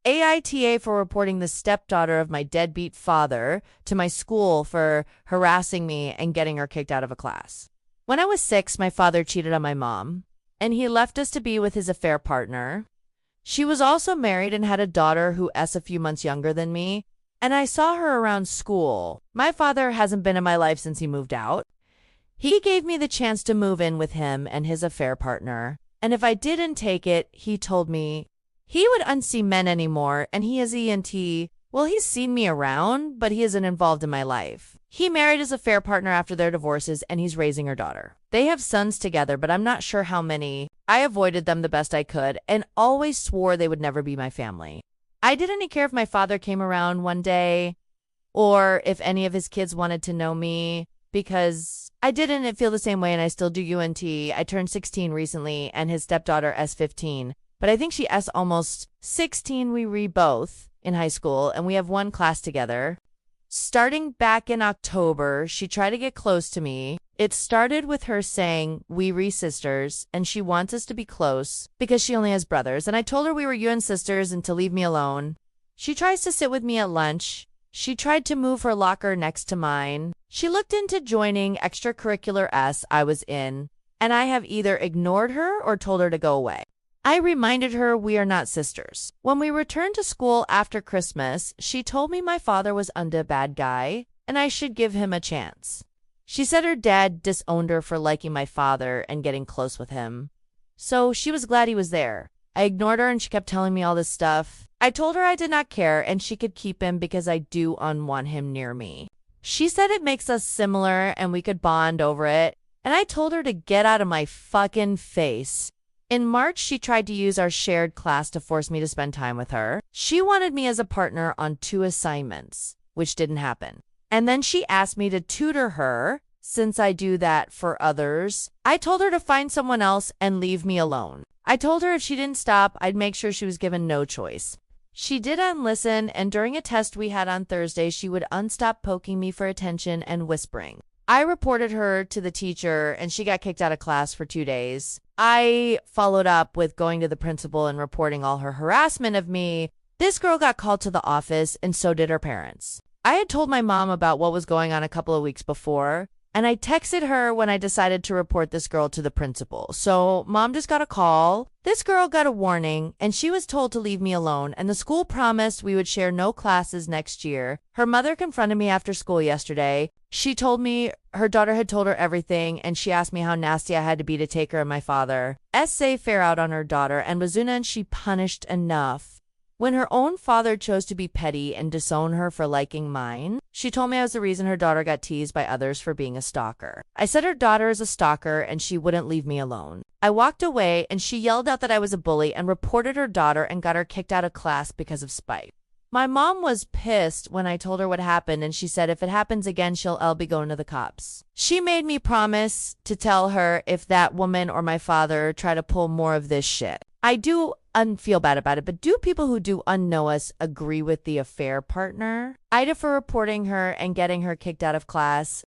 AITA for reporting the stepdaughter of my deadbeat father to my school for harassing me and getting her kicked out of a class. When I was 6, my father cheated on my mom, and he left us to be with his affair partner. She was also married and had a daughter who is a few months younger than me, and I saw her around school. My father hasn't been in my life since he moved out. He gave me the chance to move in with him and his affair partner, and if I didn't take it, he told me he would unsee men anymore, and he is ENT. Well, he's seen me around, but he isn't involved in my life. He married his affair partner after their divorces, and he's raising her daughter. They have sons together, but I'm not sure how many. I avoided them the best I could and always swore they would never be my family. I didn't care if my father came around one day or if any of his kids wanted to know me, because I didn't feel the same way, and I still do UNT. I turned 16 recently, and his stepdaughter is 15. But I think she is almost 16. We read both in high school, and we have one class together. Starting back in October, she tried to get close to me. It started with her saying, "We re sisters," and she wants us to be close because she only has brothers. And I told her we were UN sisters and to leave me alone. She tries to sit with me at lunch. She tried to move her locker next to mine. She looked into joining extracurricular S I was in, and I have either ignored her or told her to go away. I reminded her we are not sisters. When we returned to school after Christmas, she told me my father was a bad guy and I should give him a chance. She said her dad disowned her for liking my father and getting close with him. So she was glad he was there. I ignored her and she kept telling me all this stuff. I told her I did not care and she could keep him because I do want him near me. She said it makes us similar and we could bond over it, and I told her to get out of my fucking face. In March, she tried to use our shared class to force me to spend time with her. She wanted me as a partner on 2 assignments, which didn't happen. And then she asked me to tutor her, since I do that for others. I told her to find someone else and leave me alone. I told her if she didn't stop, I'd make sure she was given no choice. She didn't listen, and during a test we had on Thursday, she would unstop poking me for attention and whispering. I reported her to the teacher, and she got kicked out of class for 2 days. I followed up with going to the principal and reporting all her harassment of me. This girl got called to the office, and so did her parents. I had told my mom about what was going on a couple of weeks before, and I texted her when I decided to report this girl to the principal. So mom just got a call. This girl got a warning, and she was told to leave me alone, and the school promised we would share no classes next year. Her mother confronted me after school yesterday. She told me her daughter had told her everything, and she asked me how nasty I had to be to take her and my father. Essay fair out on her daughter, and Bazuna, and she punished enough. When her own father chose to be petty and disown her for liking mine, she told me I was the reason her daughter got teased by others for being a stalker. I said her daughter is a stalker and she wouldn't leave me alone. I walked away and she yelled out that I was a bully and reported her daughter and got her kicked out of class because of spite. My mom was pissed when I told her what happened, and she said if it happens again, she'll be going to the cops. She made me promise to tell her if that woman or my father try to pull more of this shit. I do feel bad about it, but do people who do know us agree with the affair partner? AITA for reporting her and getting her kicked out of class.